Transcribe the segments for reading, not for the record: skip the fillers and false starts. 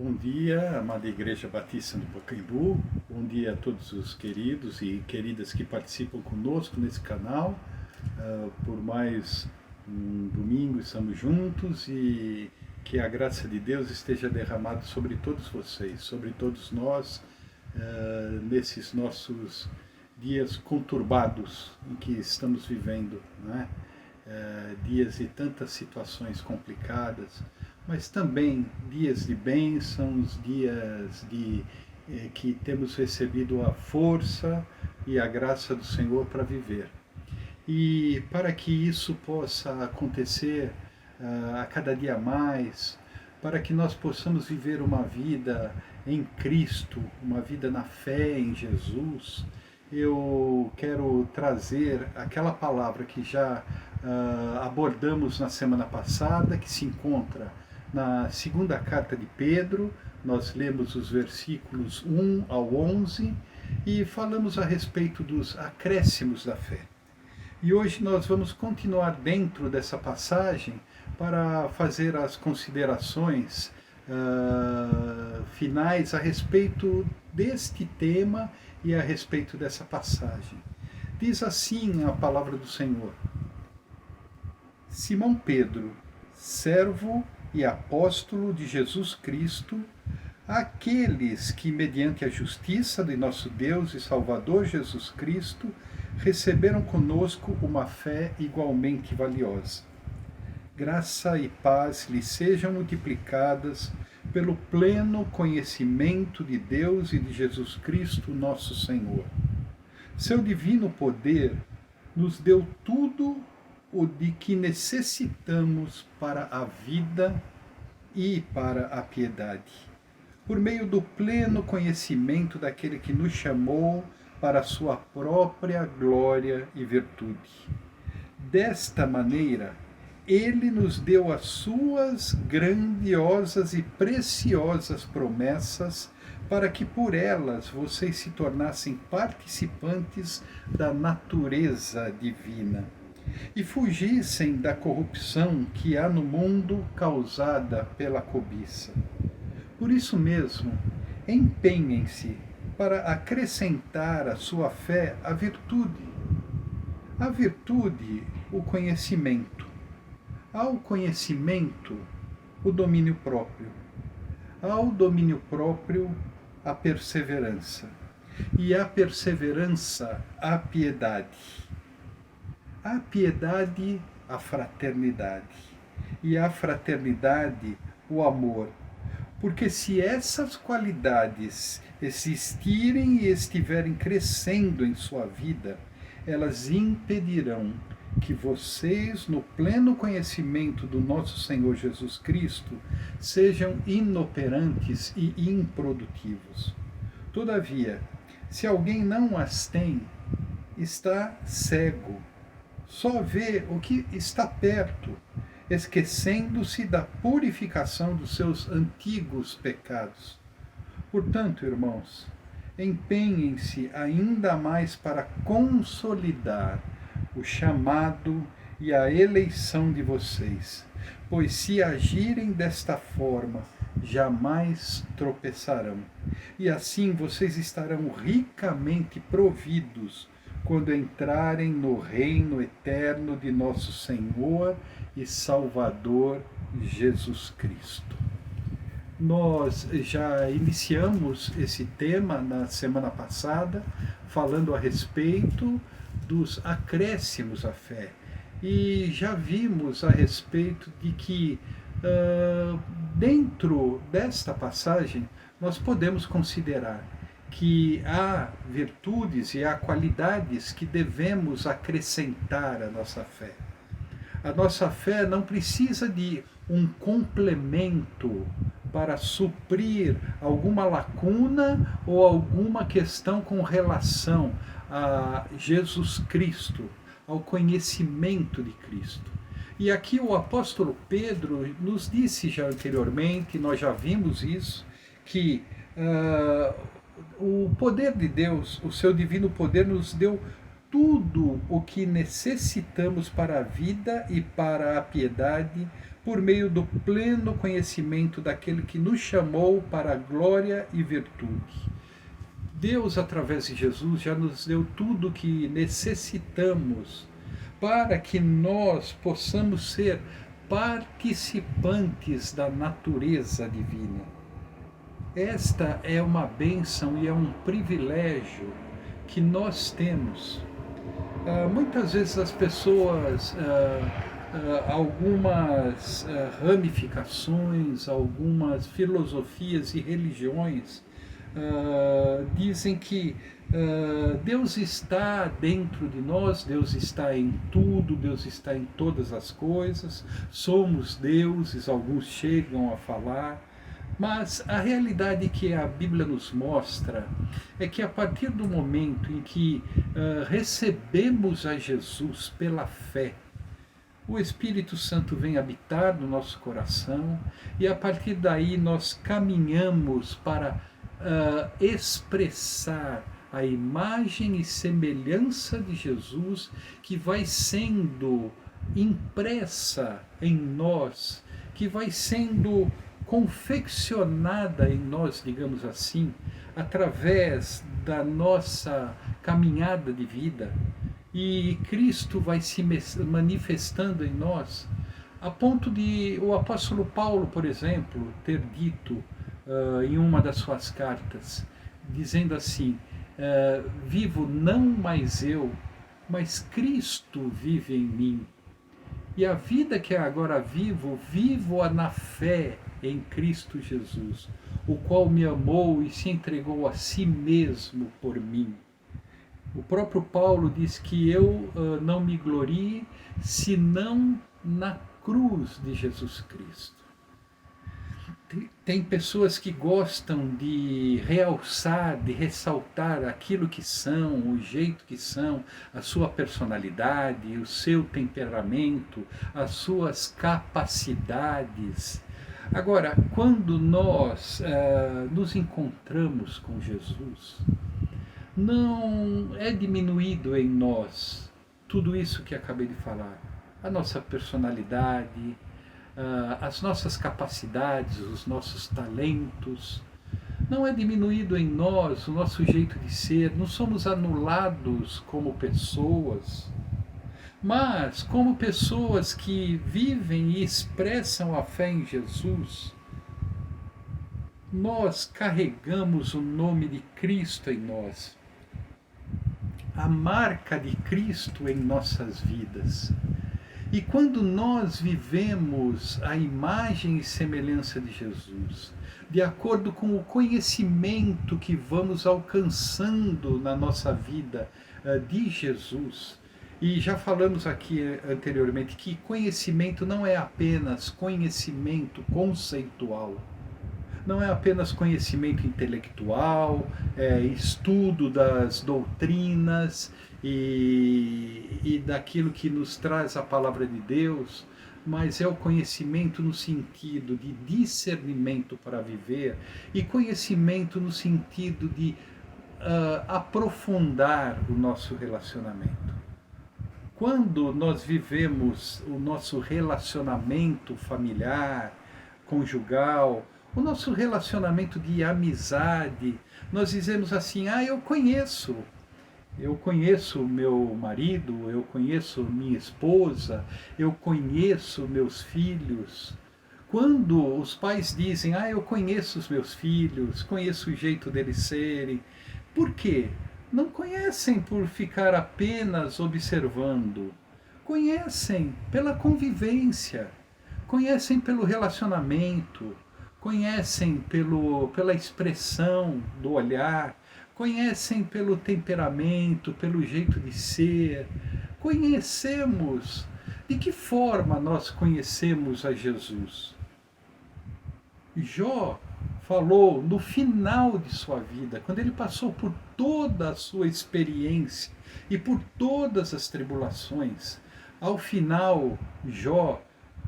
Bom dia, amada Igreja Batista do Pacaembu. Bom dia a todos os queridos e queridas que participam conosco nesse canal. Por mais um domingo estamos juntos e que a graça de Deus esteja derramada sobre todos vocês, sobre todos nós, nesses nossos dias conturbados em que estamos vivendo, né? Dias de tantas situações complicadas, mas também dias de bênçãos, dias que temos recebido a força e a graça do Senhor para viver. E para que isso possa acontecer a cada dia mais, para que nós possamos viver uma vida em Cristo, uma vida na fé em Jesus, eu quero trazer aquela palavra que já abordamos na semana passada, que se encontra na segunda carta de Pedro. Nós lemos os versículos 1 ao 11 e falamos a respeito dos acréscimos da fé. E hoje nós vamos continuar dentro dessa passagem para fazer as considerações finais a respeito deste tema e a respeito dessa passagem. Diz assim a palavra do Senhor: Simão Pedro, servo e apóstolo de Jesus Cristo, àqueles que, mediante a justiça de nosso Deus e Salvador Jesus Cristo, receberam conosco uma fé igualmente valiosa. Graça e paz lhes sejam multiplicadas pelo pleno conhecimento de Deus e de Jesus Cristo, nosso Senhor. Seu divino poder nos deu tudo o de que necessitamos para a vida e para a piedade, por meio do pleno conhecimento daquele que nos chamou para a sua própria glória e virtude. Desta maneira, ele nos deu as suas grandiosas e preciosas promessas, para que por elas vocês se tornassem participantes da natureza divina e fugissem da corrupção que há no mundo causada pela cobiça. Por isso mesmo, empenhem-se para acrescentar à sua fé a virtude, o conhecimento, ao conhecimento, o domínio próprio, ao domínio próprio, a perseverança, e à perseverança, a piedade. A piedade, a fraternidade, e a fraternidade, o amor. Porque se essas qualidades existirem e estiverem crescendo em sua vida, elas impedirão que vocês, no pleno conhecimento do nosso Senhor Jesus Cristo, sejam inoperantes e improdutivos. Todavia, se alguém não as tem, está cego, só vê o que está perto, esquecendo-se da purificação dos seus antigos pecados. Portanto, irmãos, empenhem-se ainda mais para consolidar o chamado e a eleição de vocês, pois se agirem desta forma, jamais tropeçarão. E assim vocês estarão ricamente providos quando entrarem no reino eterno de nosso Senhor e Salvador Jesus Cristo. Nós já iniciamos esse tema na semana passada, falando a respeito dos acréscimos à fé. E já vimos a respeito de que, dentro desta passagem, nós podemos considerar que há virtudes e há qualidades que devemos acrescentar à nossa fé. A nossa fé não precisa de um complemento para suprir alguma lacuna ou alguma questão com relação a Jesus Cristo, ao conhecimento de Cristo. E aqui o apóstolo Pedro nos disse já anteriormente, nós já vimos isso, que o poder de Deus, o seu divino poder, nos deu tudo o que necessitamos para a vida e para a piedade, por meio do pleno conhecimento daquele que nos chamou para a glória e virtude. Deus, através de Jesus, já nos deu tudo o que necessitamos para que nós possamos ser participantes da natureza divina. Esta é uma bênção e é um privilégio que nós temos. Muitas vezes as pessoas, algumas ramificações, algumas filosofias e religiões dizem que Deus está dentro de nós, Deus está em tudo, Deus está em todas as coisas, somos deuses, alguns chegam a falar, mas a realidade que a Bíblia nos mostra é que a partir do momento em que recebemos a Jesus pela fé, o Espírito Santo vem habitar no nosso coração e a partir daí nós caminhamos para expressar a imagem e semelhança de Jesus que vai sendo impressa em nós, que vai sendo confeccionada em nós, digamos assim, através da nossa caminhada de vida. E Cristo vai se manifestando em nós, a ponto de o apóstolo Paulo, por exemplo, ter dito em uma das suas cartas, dizendo assim, vivo não mais eu, mas Cristo vive em mim. E a vida que agora vivo, vivo-a na fé em Cristo Jesus, o qual me amou e se entregou a si mesmo por mim. O próprio Paulo diz que eu não me glorie senão na cruz de Jesus Cristo. Tem pessoas que gostam de realçar, de ressaltar aquilo que são, o jeito que são, a sua personalidade, o seu temperamento, as suas capacidades. Agora, quando nós nos encontramos com Jesus, não é diminuído em nós tudo isso que acabei de falar, a nossa personalidade, as nossas capacidades, os nossos talentos, não é diminuído em nós o nosso jeito de ser, não somos anulados como pessoas, mas como pessoas que vivem e expressam a fé em Jesus, nós carregamos o nome de Cristo em nós, a marca de Cristo em nossas vidas. E quando nós vivemos a imagem e semelhança de Jesus, de acordo com o conhecimento que vamos alcançando na nossa vida de Jesus, e já falamos aqui anteriormente que conhecimento não é apenas conhecimento conceitual, não é apenas conhecimento intelectual, estudo das doutrinas e daquilo que nos traz a palavra de Deus, mas é o conhecimento no sentido de discernimento para viver e conhecimento no sentido de aprofundar o nosso relacionamento. Quando nós vivemos o nosso relacionamento familiar, conjugal, o nosso relacionamento de amizade, nós dizemos assim, eu conheço meu marido, eu conheço minha esposa, eu conheço meus filhos. Quando os pais dizem, eu conheço os meus filhos, conheço o jeito deles serem, por quê? Não conhecem por ficar apenas observando, conhecem pela convivência, conhecem pelo relacionamento, conhecem pela expressão do olhar, conhecem pelo temperamento, pelo jeito de ser. Conhecemos. De que forma nós conhecemos a Jesus? Jó falou no final de sua vida, quando ele passou por toda a sua experiência e por todas as tribulações, ao final, Jó,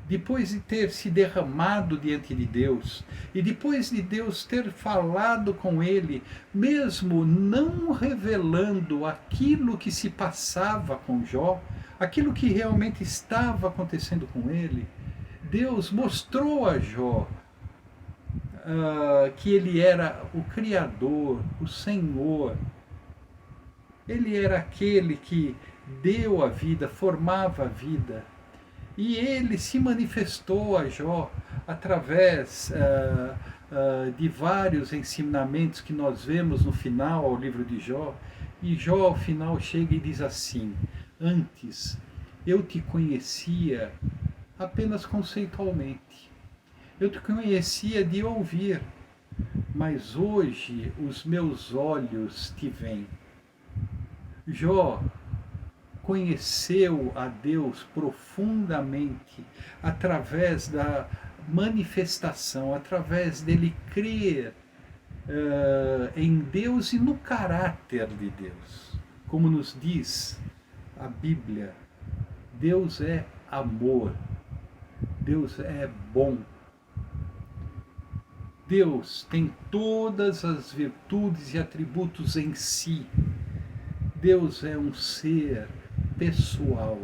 depois de ter se derramado diante de Deus, e depois de Deus ter falado com ele, mesmo não revelando aquilo que se passava com Jó, aquilo que realmente estava acontecendo com ele, Deus mostrou a Jó que ele era o Criador, o Senhor. Ele era aquele que deu a vida, formava a vida. E ele se manifestou a Jó através de vários ensinamentos que nós vemos no final ao livro de Jó. E Jó, ao final, chega e diz assim: antes eu te conhecia apenas conceitualmente. Eu te conhecia de ouvir, mas hoje os meus olhos te veem. Jó conheceu a Deus profundamente através da manifestação, através dele crer em Deus e no caráter de Deus. Como nos diz a Bíblia, Deus é amor, Deus é bom. Deus tem todas as virtudes e atributos em si. Deus é um ser pessoal.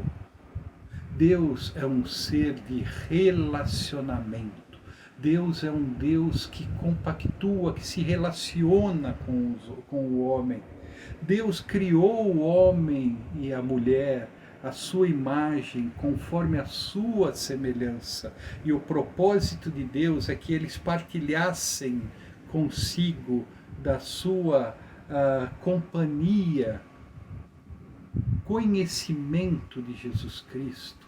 Deus é um ser de relacionamento. Deus é um Deus que compactua, que se relaciona com o homem. Deus criou o homem e a mulher a sua imagem, conforme a sua semelhança. E o propósito de Deus é que eles partilhassem consigo da sua companhia. Conhecimento de Jesus Cristo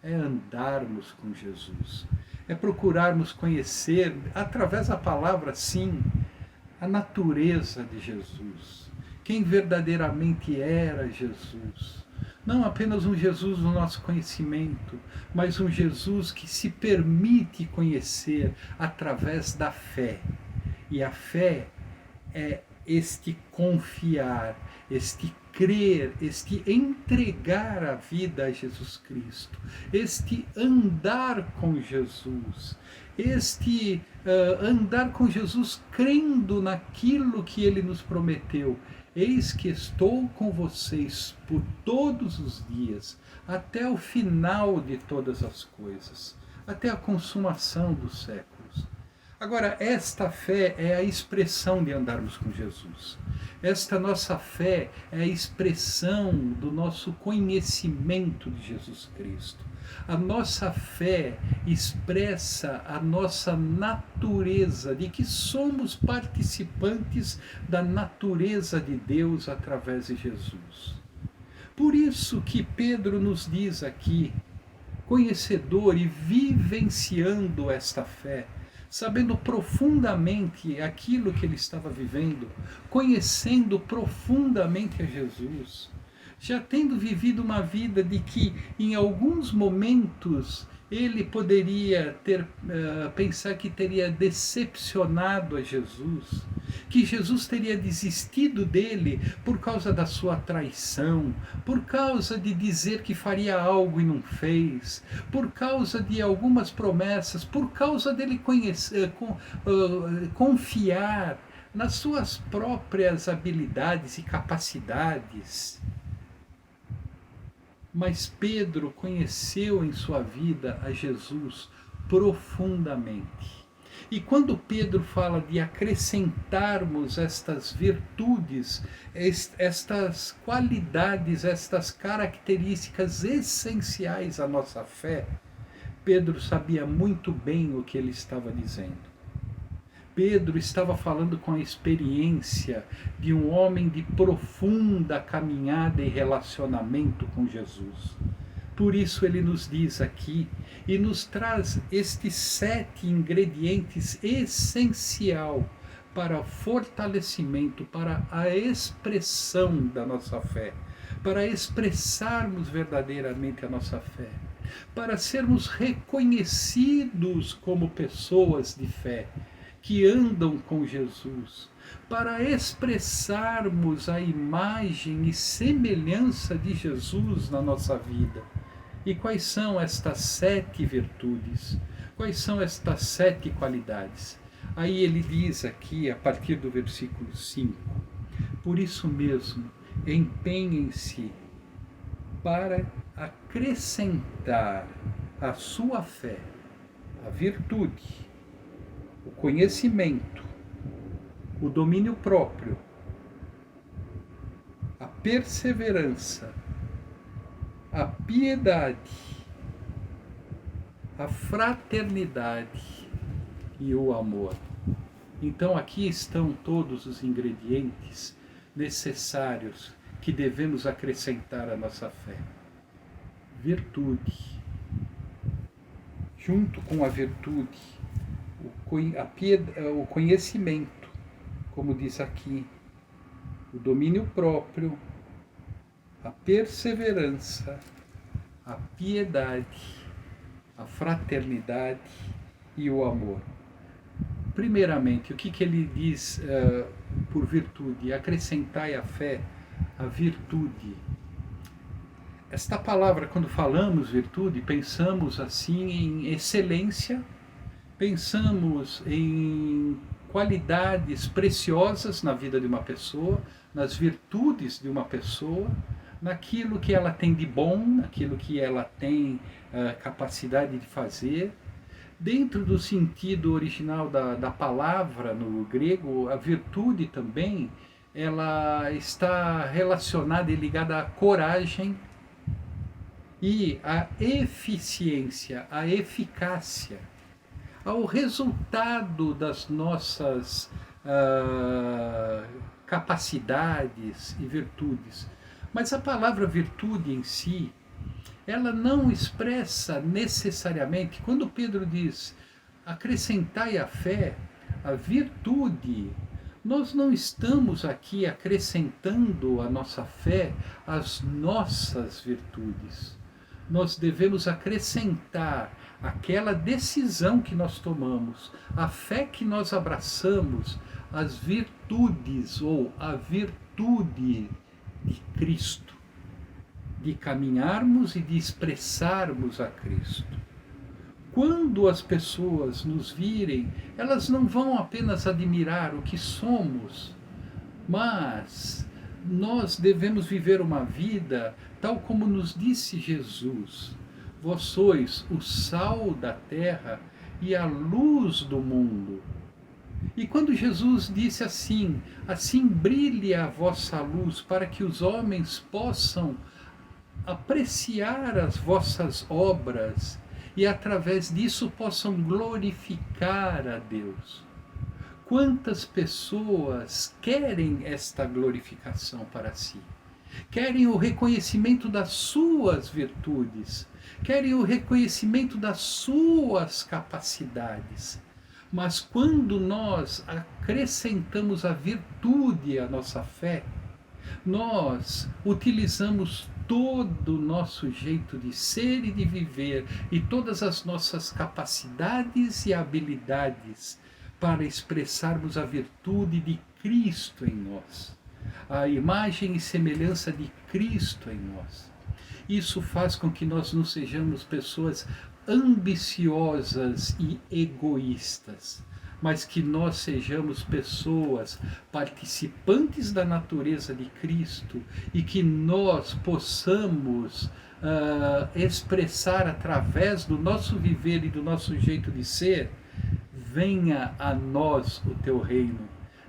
é andarmos com Jesus, é procurarmos conhecer, através da palavra, sim, a natureza de Jesus, quem verdadeiramente era Jesus. Não apenas um Jesus no nosso conhecimento, mas um Jesus que se permite conhecer através da fé. E a fé é este confiar, este crer, este entregar a vida a Jesus Cristo, este andar com Jesus, este andar com Jesus crendo naquilo que Ele nos prometeu. Eis que estou com vocês por todos os dias, até o final de todas as coisas, até a consumação dos séculos. Agora, esta fé é a expressão de andarmos com Jesus. Esta nossa fé é a expressão do nosso conhecimento de Jesus Cristo. A nossa fé expressa a nossa natureza, de que somos participantes da natureza de Deus através de Jesus. Por isso que Pedro nos diz aqui, conhecedor e vivenciando esta fé, sabendo profundamente aquilo que ele estava vivendo, conhecendo profundamente a Jesus, já tendo vivido uma vida de que em alguns momentos ele poderia pensar que teria decepcionado a Jesus, que Jesus teria desistido dele por causa da sua traição, por causa de dizer que faria algo e não fez, por causa de algumas promessas, por causa dele confiar nas suas próprias habilidades e capacidades. Mas Pedro conheceu em sua vida a Jesus profundamente. E quando Pedro fala de acrescentarmos estas virtudes, estas qualidades, estas características essenciais à nossa fé, Pedro sabia muito bem o que ele estava dizendo. Pedro estava falando com a experiência de um homem de profunda caminhada e relacionamento com Jesus. Por isso ele nos diz aqui e nos traz estes 7 ingredientes essencial para o fortalecimento, para a expressão da nossa fé, para expressarmos verdadeiramente a nossa fé, para sermos reconhecidos como pessoas de fé, que andam com Jesus, para expressarmos a imagem e semelhança de Jesus na nossa vida. E quais são estas 7 virtudes? Quais são estas 7 qualidades? Aí ele diz aqui, a partir do versículo 5, por isso mesmo, empenhem-se para acrescentar à sua fé a virtude, o conhecimento, o domínio próprio, a perseverança, a piedade, a fraternidade e o amor. Então aqui estão todos os ingredientes necessários que devemos acrescentar à nossa fé. Virtude. Junto com a virtude, o conhecimento, como diz aqui, o domínio próprio, a perseverança, a piedade, a fraternidade e o amor. Primeiramente, o que ele diz por virtude? Acrescentai à fé a virtude. Esta palavra, quando falamos virtude, pensamos assim em excelência, pensamos em qualidades preciosas na vida de uma pessoa, nas virtudes de uma pessoa, naquilo que ela tem de bom, naquilo que ela tem capacidade de fazer. Dentro do sentido original da palavra no grego, a virtude também ela está relacionada e ligada à coragem e à eficiência, à eficácia, ao resultado das nossas capacidades e virtudes. Mas a palavra virtude em si, ela não expressa necessariamente, quando Pedro diz acrescentai à fé a virtude, nós não estamos aqui acrescentando à nossa fé as nossas virtudes. Nós devemos acrescentar aquela decisão que nós tomamos, a fé que nós abraçamos, as virtudes ou a virtude de Cristo, de caminharmos e de expressarmos a Cristo. Quando as pessoas nos virem, elas não vão apenas admirar o que somos, mas nós devemos viver uma vida tal como nos disse Jesus. Vós sois o sal da terra e a luz do mundo. E quando Jesus disse assim, assim brilhe a vossa luz para que os homens possam apreciar as vossas obras e através disso possam glorificar a Deus. Quantas pessoas querem esta glorificação para si? Querem o reconhecimento das suas virtudes, querem o reconhecimento das suas capacidades. Mas quando nós acrescentamos a virtude à nossa fé, nós utilizamos todo o nosso jeito de ser e de viver e todas as nossas capacidades e habilidades para expressarmos a virtude de Cristo em nós, a imagem e semelhança de Cristo em nós. Isso faz com que nós não sejamos pessoas ambiciosas e egoístas, mas que nós sejamos pessoas participantes da natureza de Cristo e que nós possamos expressar através do nosso viver e do nosso jeito de ser: venha a nós o teu reino,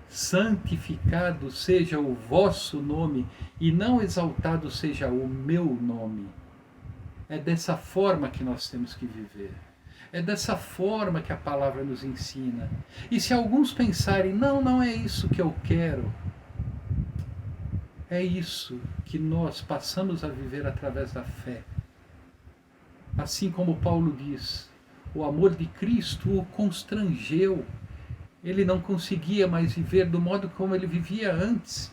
santificado seja o vosso nome e não exaltado seja o meu nome. É dessa forma que nós temos que viver. É dessa forma que a palavra nos ensina. E se alguns pensarem, não é isso que eu quero, é isso que nós passamos a viver através da fé. Assim como Paulo diz, o amor de Cristo o constrangeu. Ele não conseguia mais viver do modo como ele vivia antes.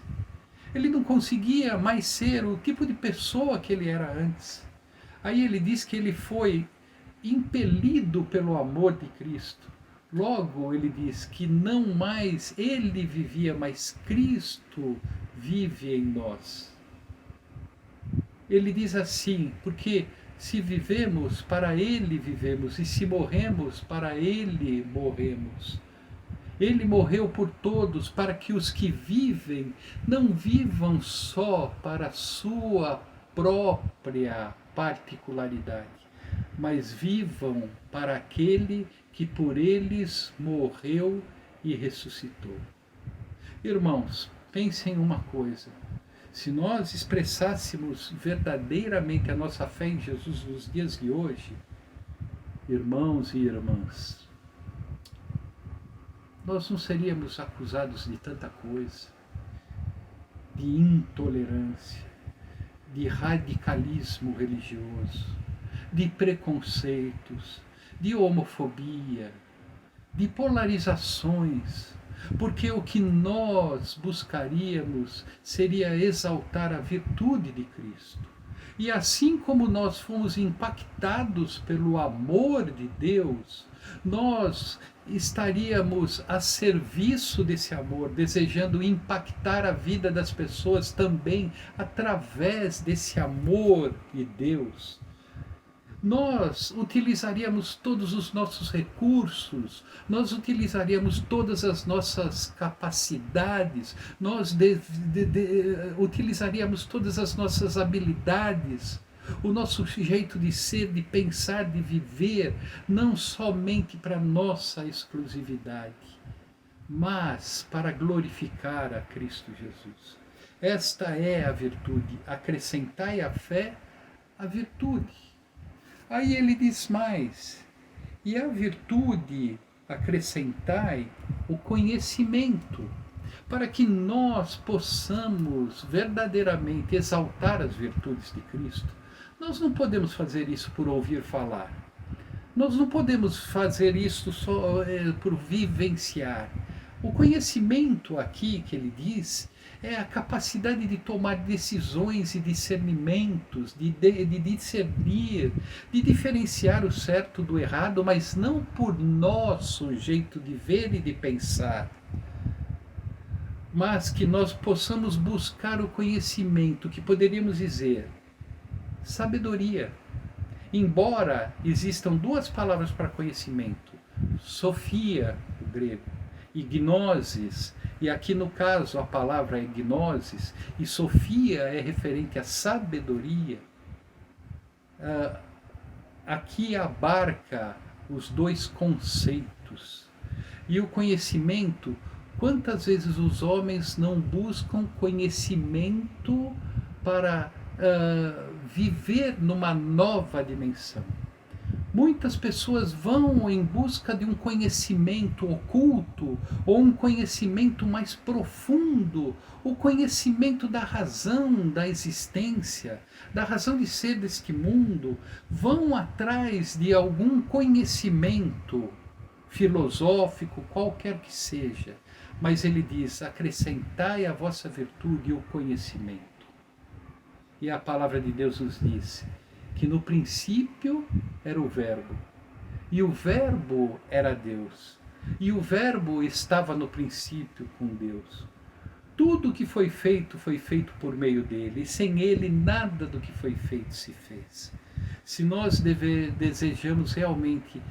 Ele não conseguia mais ser o tipo de pessoa que ele era antes. Aí ele diz que ele foi impelido pelo amor de Cristo. Logo ele diz que não mais ele vivia, mas Cristo vive em nós. Ele diz assim, porque se vivemos, para ele vivemos, e se morremos, para ele morremos. Ele morreu por todos, para que os que vivem não vivam só para a sua própria particularidade, mas vivam para aquele que por eles morreu e ressuscitou. Irmãos, pensem em uma coisa. Se nós expressássemos verdadeiramente a nossa fé em Jesus nos dias de hoje, irmãos e irmãs, nós não seríamos acusados de tanta coisa, de intolerância, de radicalismo religioso, de preconceitos, de homofobia, de polarizações, porque o que nós buscaríamos seria exaltar a virtude de Cristo. E assim como nós fomos impactados pelo amor de Deus, nós estaríamos a serviço desse amor, desejando impactar a vida das pessoas também através desse amor de Deus. Nós utilizaríamos todos os nossos recursos, nós utilizaríamos todas as nossas capacidades, nós utilizaríamos todas as nossas habilidades, o nosso jeito de ser, de pensar, de viver, não somente para nossa exclusividade, mas para glorificar a Cristo Jesus. Esta é a virtude, acrescentai à fé a virtude. Aí ele diz mais, e a virtude acrescentai o conhecimento, para que nós possamos verdadeiramente exaltar as virtudes de Cristo. Nós não podemos fazer isso por ouvir falar. Nós não podemos fazer isso só por vivenciar. O conhecimento aqui que ele diz é a capacidade de tomar decisões e discernimentos, de discernir, de diferenciar o certo do errado, mas não por nosso jeito de ver e de pensar, mas que nós possamos buscar o conhecimento, que poderíamos dizer, sabedoria. Embora existam duas palavras para conhecimento, sofia, o grego, e gnosis, e aqui no caso a palavra é gnosis, e sofia é referente à sabedoria, aqui abarca os dois conceitos. E o conhecimento, quantas vezes os homens não buscam conhecimento para viver numa nova dimensão? Muitas pessoas vão em busca de um conhecimento oculto ou um conhecimento mais profundo, o conhecimento da razão da existência, da razão de ser deste mundo, vão atrás de algum conhecimento filosófico, qualquer que seja. Mas ele diz, acrescentai à vossa virtude o conhecimento. E a palavra de Deus nos diz que no princípio era o Verbo, e o Verbo era Deus, e o Verbo estava no princípio com Deus. Tudo que foi feito por meio dele, e sem ele nada do que foi feito se fez. Se nós desejamos realmente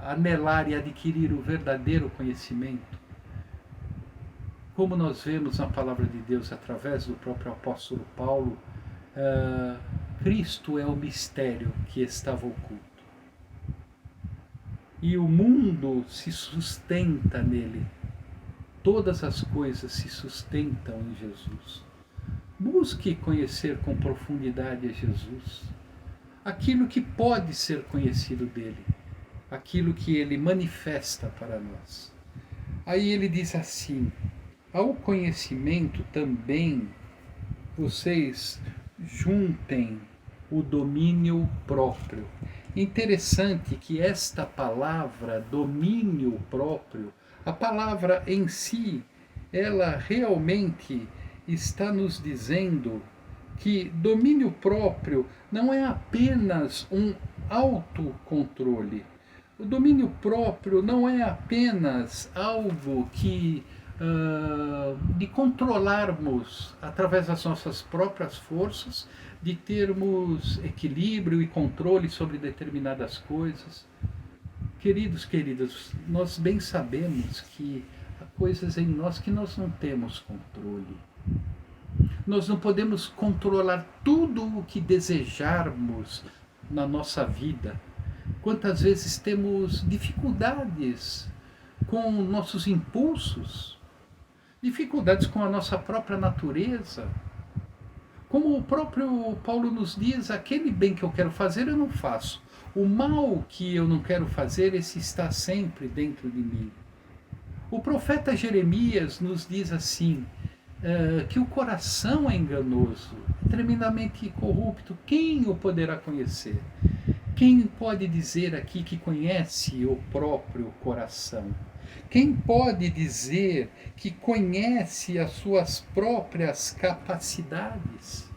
anelar e adquirir o verdadeiro conhecimento, como nós vemos na palavra de Deus através do próprio apóstolo Paulo, Cristo é o mistério que estava oculto. E o mundo se sustenta nele. Todas as coisas se sustentam em Jesus. Busque conhecer com profundidade a Jesus. Aquilo que pode ser conhecido dele. Aquilo que ele manifesta para nós. Aí ele diz assim, ao conhecimento também vocês juntem o domínio próprio. Interessante que esta palavra, domínio próprio, a palavra em si, ela realmente está nos dizendo que domínio próprio não é apenas um autocontrole. O domínio próprio não é apenas algo que de controlarmos através das nossas próprias forças, de termos equilíbrio e controle sobre determinadas coisas. Queridos, queridas, nós bem sabemos que há coisas em nós que nós não temos controle. Nós não podemos controlar tudo o que desejarmos na nossa vida. Quantas vezes temos dificuldades com nossos impulsos, dificuldades com a nossa própria natureza. Como o próprio Paulo nos diz, aquele bem que eu quero fazer eu não faço. O mal que eu não quero fazer, esse está sempre dentro de mim. O profeta Jeremias nos diz assim, que o coração é enganoso, tremendamente corrupto. Quem o poderá conhecer? Quem pode dizer aqui que conhece o próprio coração? Quem pode dizer que conhece as suas próprias capacidades?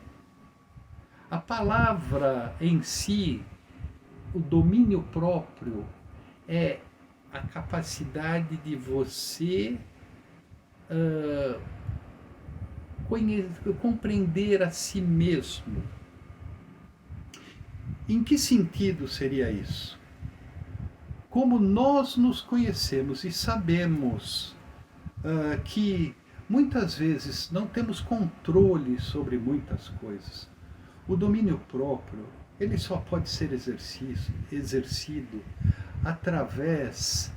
A palavra em si, o domínio próprio, é a capacidade de você compreender a si mesmo. Em que sentido seria isso? Como nós nos conhecemos e sabemos que muitas vezes não temos controle sobre muitas coisas. O domínio próprio, ele só pode ser exercido através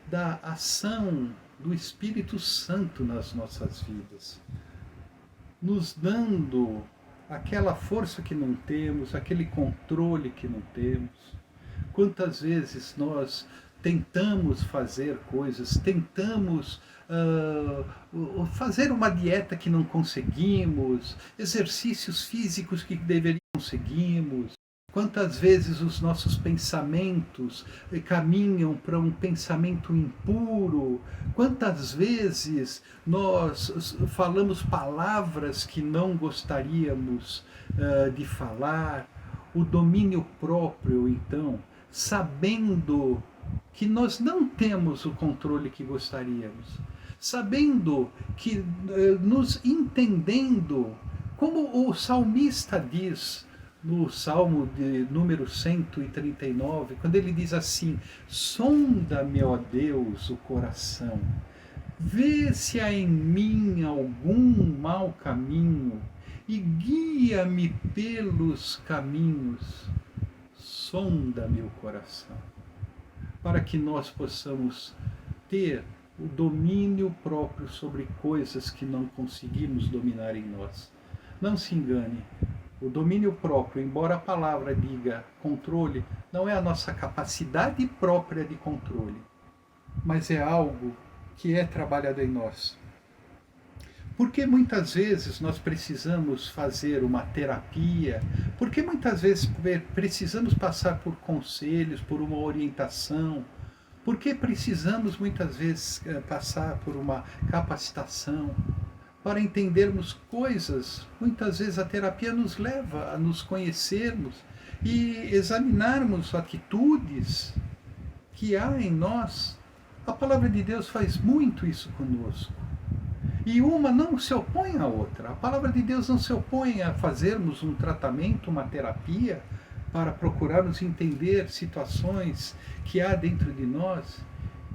da ação do Espírito Santo nas nossas vidas, nos dando aquela força que não temos, aquele controle que não temos. Quantas vezes nós tentamos fazer coisas, tentamos fazer uma dieta que não conseguimos, exercícios físicos que deveríamos conseguimos. Quantas vezes os nossos pensamentos caminham para um pensamento impuro? Quantas vezes nós falamos palavras que não gostaríamos de falar? O domínio próprio, então, sabendo que nós não temos o controle que gostaríamos, sabendo que nos entendendo, como o salmista diz, no Salmo de número 139, quando ele diz assim: sonda-me, ó Deus, o coração, vê se há em mim algum mau caminho e guia-me pelos caminhos. Sonda-me o coração, para que nós possamos ter o domínio próprio sobre coisas que não conseguimos dominar em nós. Não se engane. O domínio próprio, embora a palavra diga controle, não é a nossa capacidade própria de controle, mas é algo que é trabalhado em nós. Porque muitas vezes nós precisamos fazer uma terapia, porque muitas vezes precisamos passar por conselhos, por uma orientação, porque precisamos muitas vezes passar por uma capacitação, para entendermos coisas. Muitas vezes a terapia nos leva a nos conhecermos e examinarmos atitudes que há em nós. A palavra de Deus faz muito isso conosco. E uma não se opõe à outra. A palavra de Deus não se opõe a fazermos um tratamento, uma terapia, para procurarmos entender situações que há dentro de nós.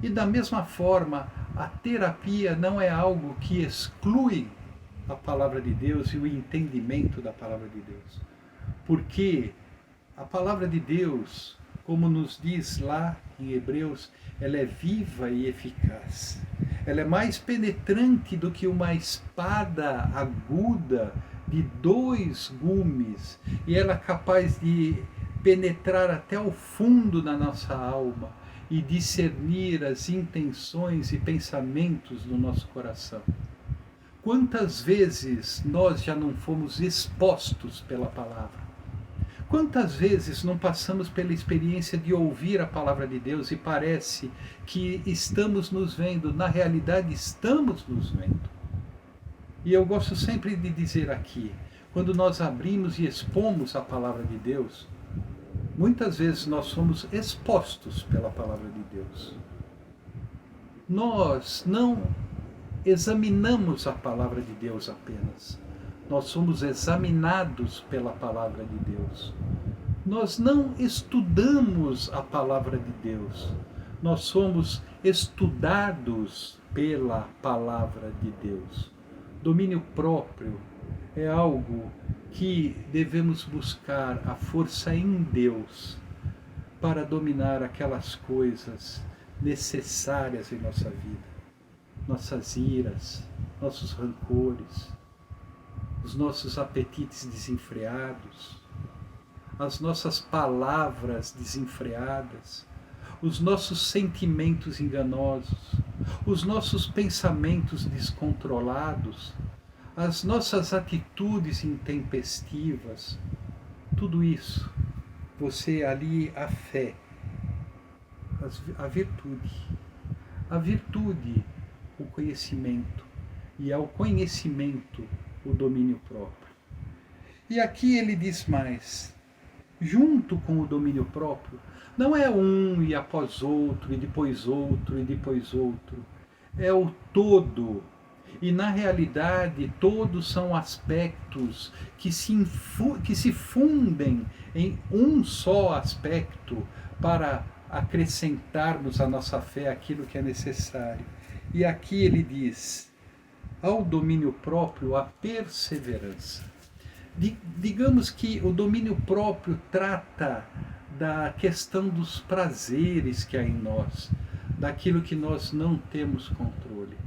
E da mesma forma, a terapia não é algo que exclui a palavra de Deus e o entendimento da palavra de Deus. Porque a palavra de Deus, como nos diz lá em Hebreus, ela é viva e eficaz. Ela é mais penetrante do que uma espada aguda de 2 gumes. E ela é capaz de penetrar até o fundo da nossa alma e discernir as intenções e pensamentos do nosso coração. Quantas vezes nós já não fomos expostos pela palavra? Quantas vezes não passamos pela experiência de ouvir a palavra de Deus e parece que estamos nos vendo, na realidade estamos nos vendo? E eu gosto sempre de dizer aqui, quando nós abrimos e expomos a palavra de Deus, muitas vezes nós somos expostos pela palavra de Deus. Nós não examinamos a palavra de Deus apenas. Nós somos examinados pela palavra de Deus. Nós não estudamos a palavra de Deus. Nós somos estudados pela palavra de Deus. Domínio próprio é algo que devemos buscar a força em Deus para dominar aquelas coisas necessárias em nossa vida. Nossas iras, nossos rancores, os nossos apetites desenfreados, as nossas palavras desenfreadas, os nossos sentimentos enganosos, os nossos pensamentos descontrolados, as nossas atitudes intempestivas, tudo isso, você ali a fé, a virtude, o conhecimento, e ao conhecimento o domínio próprio. E aqui ele diz mais, junto com o domínio próprio, não é um e após outro, e depois outro, e depois outro. É o todo. E na realidade, todos são aspectos que se fundem em um só aspecto para acrescentarmos à nossa fé aquilo que é necessário. E aqui ele diz, ao domínio próprio, a perseverança. Digamos que o domínio próprio trata da questão dos prazeres que há em nós, daquilo que nós não temos controle.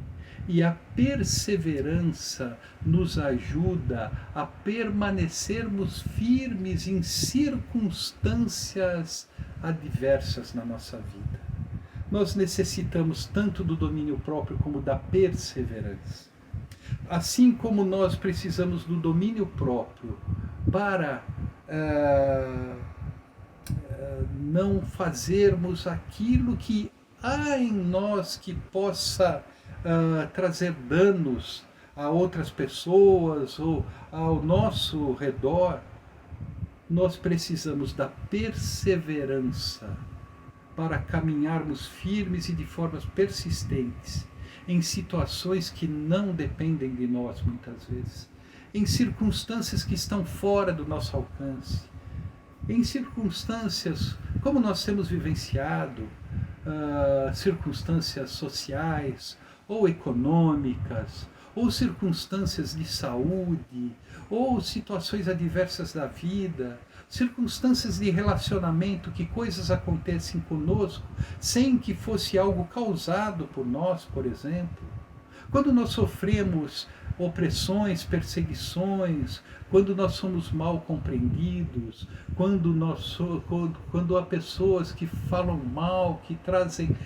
E a perseverança nos ajuda a permanecermos firmes em circunstâncias adversas na nossa vida. Nós necessitamos tanto do domínio próprio como da perseverança. Assim como nós precisamos do domínio próprio para não fazermos aquilo que há em nós que possa trazer danos a outras pessoas ou ao nosso redor, nós precisamos da perseverança para caminharmos firmes e de formas persistentes em situações que não dependem de nós muitas vezes, em circunstâncias que estão fora do nosso alcance, em circunstâncias como nós temos vivenciado, circunstâncias sociais ou econômicas, ou circunstâncias de saúde, ou situações adversas da vida, circunstâncias de relacionamento, que coisas acontecem conosco sem que fosse algo causado por nós, por exemplo. Quando nós sofremos opressões, perseguições, quando nós somos mal compreendidos, quando há pessoas que falam mal, que trazem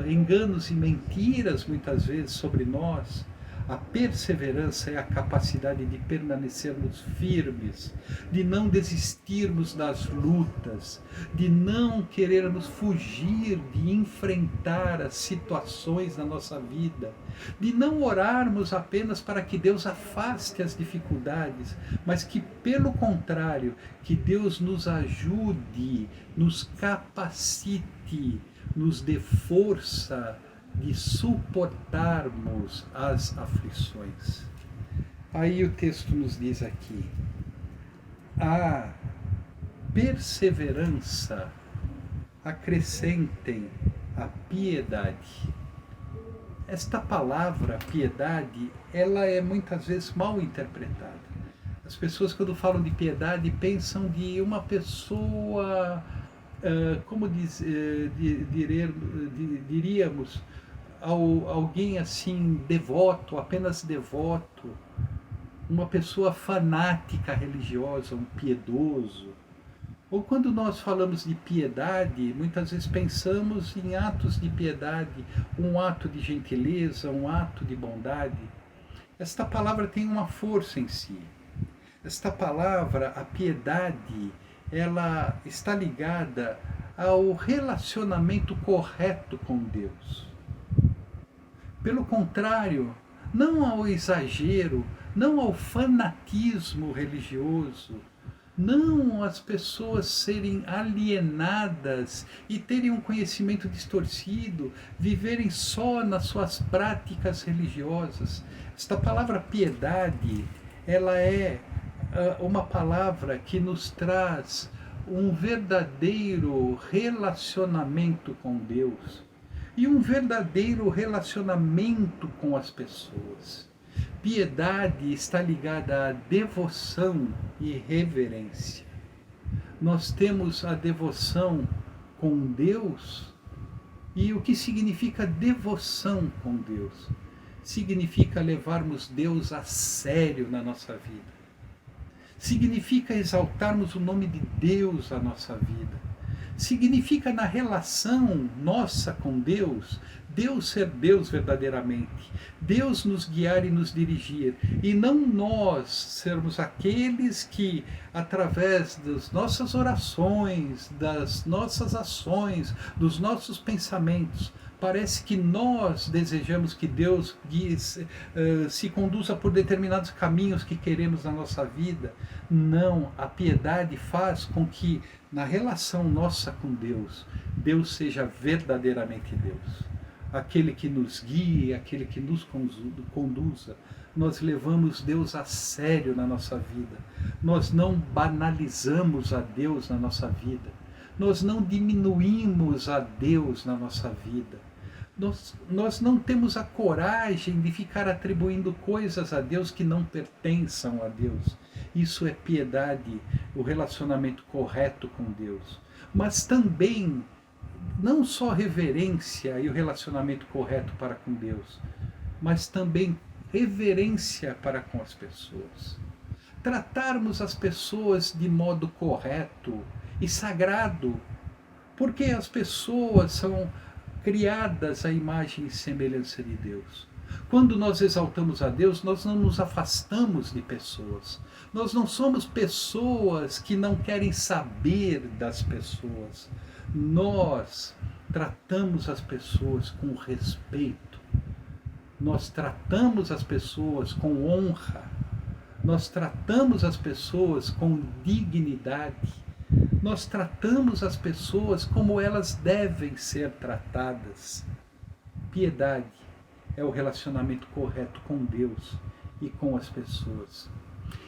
enganos e mentiras muitas vezes sobre nós, a perseverança é a capacidade de permanecermos firmes, de não desistirmos das lutas, de não querermos fugir, de enfrentar as situações na nossa vida, de não orarmos apenas para que Deus afaste as dificuldades, mas que, pelo contrário, que Deus nos ajude, nos capacite, nos dê força de suportarmos as aflições. Aí o texto nos diz aqui, a perseverança acrescentem a piedade. Esta palavra, piedade, ela é muitas vezes mal interpretada. As pessoas, quando falam de piedade, pensam de uma pessoa, como diríamos, alguém assim devoto, apenas devoto, uma pessoa fanática religiosa, um piedoso. Ou quando nós falamos de piedade, muitas vezes pensamos em atos de piedade, um ato de gentileza, um ato de bondade. Esta palavra tem uma força em si. Esta palavra, a piedade, ela está ligada ao relacionamento correto com Deus. Pelo contrário, não ao exagero, não ao fanatismo religioso, não as pessoas serem alienadas e terem um conhecimento distorcido, viverem só nas suas práticas religiosas. Esta palavra piedade, ela é uma palavra que nos traz um verdadeiro relacionamento com Deus e um verdadeiro relacionamento com as pessoas. Piedade está ligada à devoção e reverência. Nós temos a devoção com Deus. E o que significa devoção com Deus? Significa levarmos Deus a sério na nossa vida. Significa exaltarmos o nome de Deus na nossa vida. Significa na relação nossa com Deus, Deus ser Deus verdadeiramente, Deus nos guiar e nos dirigir, e não nós sermos aqueles que, através das nossas orações, das nossas ações, dos nossos pensamentos, parece que nós desejamos que Deus se conduza por determinados caminhos que queremos na nossa vida. Não, a piedade faz com que, na relação nossa com Deus, Deus seja verdadeiramente Deus. Aquele que nos guia, aquele que nos conduza. Nós levamos Deus a sério na nossa vida. Nós não banalizamos a Deus na nossa vida. Nós não diminuímos a Deus na nossa vida. Nós não temos a coragem de ficar atribuindo coisas a Deus que não pertençam a Deus. Isso é piedade, o relacionamento correto com Deus. Mas também, não só reverência e o relacionamento correto para com Deus, mas também reverência para com as pessoas. Tratarmos as pessoas de modo correto e sagrado, porque as pessoas são criadas à imagem e semelhança de Deus. Quando nós exaltamos a Deus, nós não nos afastamos de pessoas. Nós não somos pessoas que não querem saber das pessoas. Nós tratamos as pessoas com respeito. Nós tratamos as pessoas com honra. Nós tratamos as pessoas com dignidade. Nós tratamos as pessoas como elas devem ser tratadas. Piedade é o relacionamento correto com Deus e com as pessoas.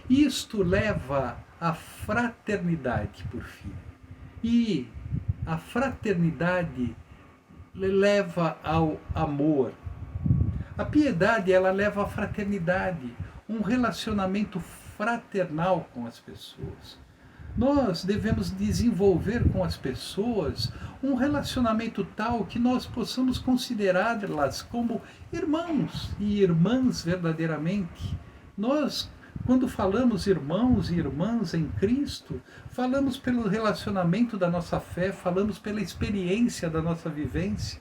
Isto leva à fraternidade, por fim. E a fraternidade leva ao amor. A piedade, ela leva à fraternidade, um relacionamento fraternal com as pessoas. Nós devemos desenvolver com as pessoas um relacionamento tal que nós possamos considerá-las como irmãos e irmãs verdadeiramente. Nós, quando falamos irmãos e irmãs em Cristo, falamos pelo relacionamento da nossa fé, falamos pela experiência da nossa vivência,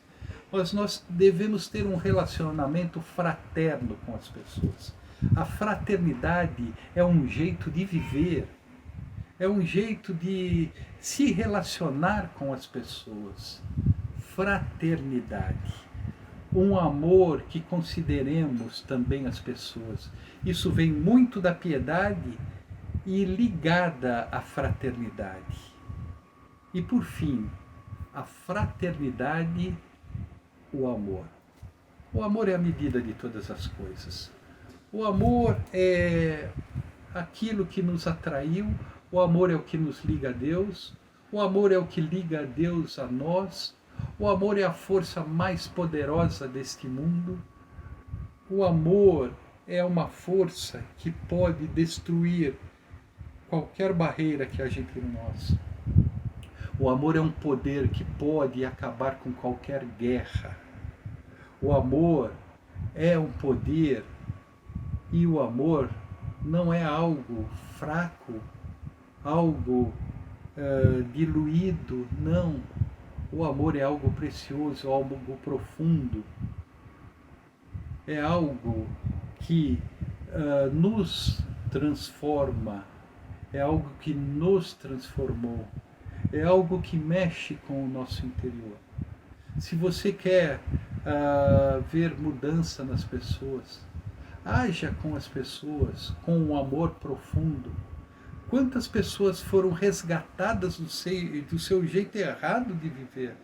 mas nós devemos ter um relacionamento fraterno com as pessoas. A fraternidade é um jeito de viver, é um jeito de se relacionar com as pessoas. Fraternidade. Um amor que consideremos também as pessoas. Isso vem muito da piedade e ligada à fraternidade. E por fim, a fraternidade, o amor. O amor é a medida de todas as coisas. O amor é aquilo que nos atraiu. O amor é o que nos liga a Deus, o amor é o que liga a Deus a nós, o amor é a força mais poderosa deste mundo, o amor é uma força que pode destruir qualquer barreira que haja entre nós. O amor é um poder que pode acabar com qualquer guerra. O amor é um poder e o amor não é algo fraco, algo diluído, não. O amor é algo precioso, algo profundo. É algo que nos transforma, é algo que nos transformou, é algo que mexe com o nosso interior. Se você quer ver mudança nas pessoas, haja com as pessoas com um amor profundo. Quantas pessoas foram resgatadas do seu jeito errado de viver,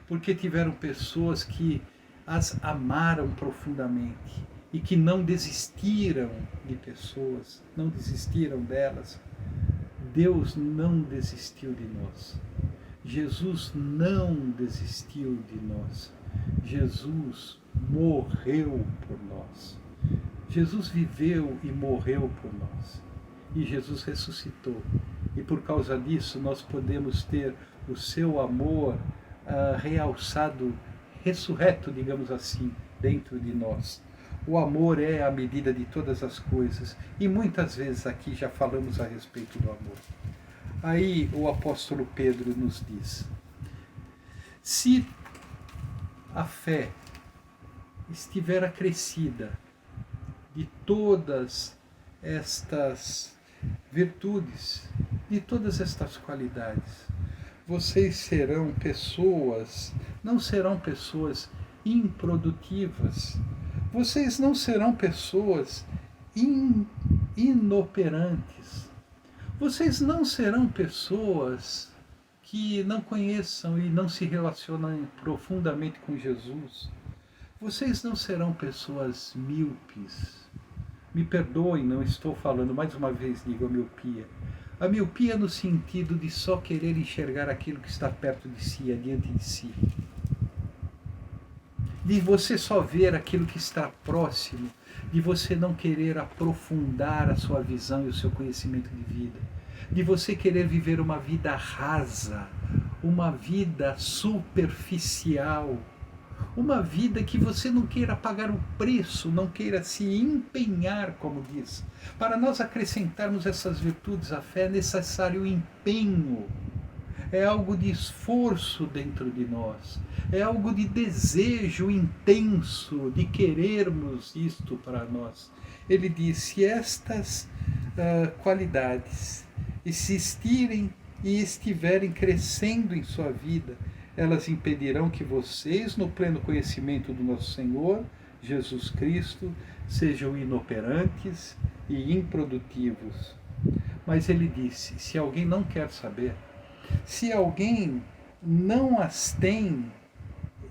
porque tiveram pessoas que as amaram profundamente e que não desistiram de pessoas, não desistiram delas. Deus não desistiu de nós. Jesus não desistiu de nós. Jesus morreu por nós. Jesus viveu e morreu por nós. E Jesus ressuscitou. E por causa disso nós podemos ter o seu amor realçado, ressurreto, digamos assim, dentro de nós. O amor é a medida de todas as coisas, e muitas vezes aqui já falamos a respeito do amor. Aí o apóstolo Pedro nos diz: se a fé estiver acrescida de todas estas virtudes, de todas estas qualidades, vocês serão pessoas, não serão pessoas improdutivas, vocês não serão pessoas inoperantes, vocês não serão pessoas que não conheçam e não se relacionam profundamente com Jesus. Vocês não serão pessoas míopes. Me perdoem, não estou falando, mais uma vez digo a miopia. A miopia no sentido de só querer enxergar aquilo que está perto de si, adiante de si. De você só ver aquilo que está próximo, de você não querer aprofundar a sua visão e o seu conhecimento de vida, de você querer viver uma vida rasa, uma vida superficial, uma vida que você não queira pagar o preço, não queira se empenhar, como diz. Para nós acrescentarmos essas virtudes à fé é necessário o empenho. É algo de esforço dentro de nós. É algo de desejo intenso de querermos isto para nós. Ele diz: se estas qualidades existirem e estiverem crescendo em sua vida, elas impedirão que vocês, no pleno conhecimento do nosso Senhor Jesus Cristo, sejam inoperantes e improdutivos. Mas ele disse: se alguém não quer saber, se alguém não as tem,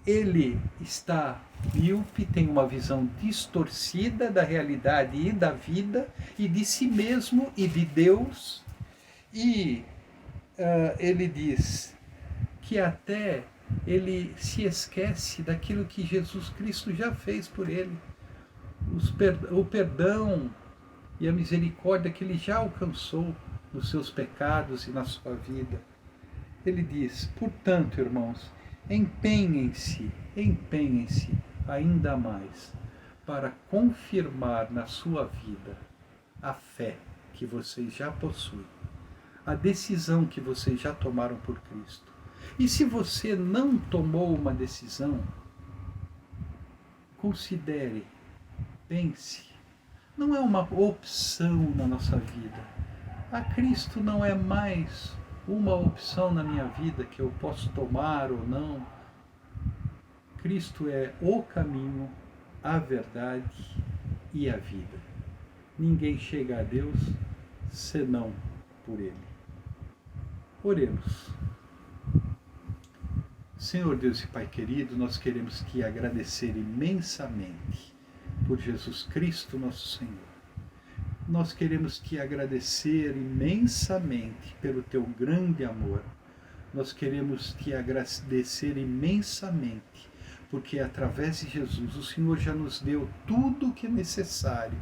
ele está míope, tem uma visão distorcida da realidade e da vida, e de si mesmo e de Deus. E ele diz que até ele se esquece daquilo que Jesus Cristo já fez por ele. O perdão e a misericórdia que ele já alcançou nos seus pecados e na sua vida. Ele diz: portanto, irmãos, empenhem-se ainda mais para confirmar na sua vida a fé que vocês já possuem, a decisão que vocês já tomaram por Cristo. E se você não tomou uma decisão, considere, pense. Não é uma opção na nossa vida. A Cristo não é mais uma opção na minha vida que eu posso tomar ou não. Cristo é o caminho, a verdade e a vida. Ninguém chega a Deus senão por Ele. Oremos. Senhor Deus e Pai querido, nós queremos te agradecer imensamente por Jesus Cristo, nosso Senhor. Nós queremos te agradecer imensamente pelo teu grande amor. Nós queremos te agradecer imensamente porque através de Jesus o Senhor já nos deu tudo o que é necessário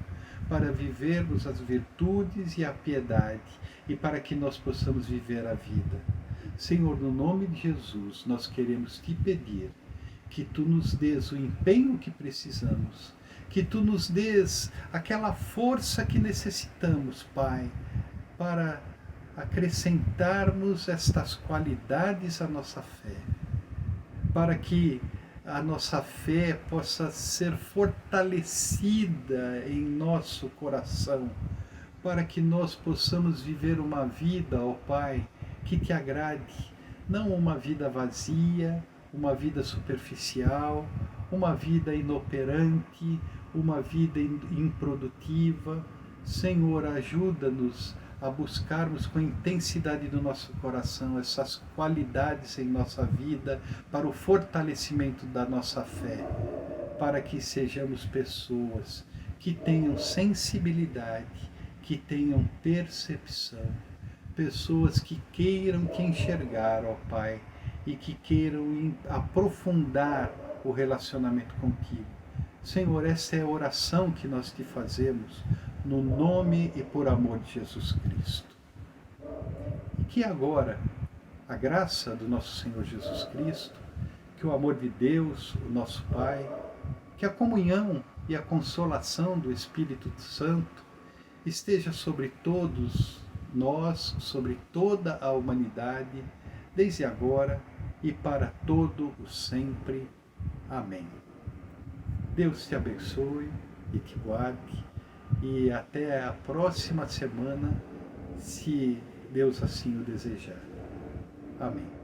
para vivermos as virtudes e a piedade e para que nós possamos viver a vida. Senhor, no nome de Jesus, nós queremos te pedir que tu nos dês o empenho que precisamos, que tu nos dês aquela força que necessitamos, Pai, para acrescentarmos estas qualidades à nossa fé, para que a nossa fé possa ser fortalecida em nosso coração, para que nós possamos viver uma vida, ó Pai, que te agrade, não uma vida vazia, uma vida superficial, uma vida inoperante, uma vida improdutiva. Senhor, ajuda-nos a buscarmos com a intensidade do nosso coração essas qualidades em nossa vida para o fortalecimento da nossa fé, para que sejamos pessoas que tenham sensibilidade, que tenham percepção, pessoas que queiram te enxergar, ó Pai, e que queiram aprofundar o relacionamento contigo. Senhor, essa é a oração que nós te fazemos, no nome e por amor de Jesus Cristo. E que agora a graça do nosso Senhor Jesus Cristo, que o amor de Deus, o nosso Pai, que a comunhão e a consolação do Espírito Santo esteja sobre todos nós, sobre toda a humanidade, desde agora e para todo o sempre. Amém. Deus te abençoe e te guarde, e até a próxima semana, se Deus assim o desejar. Amém.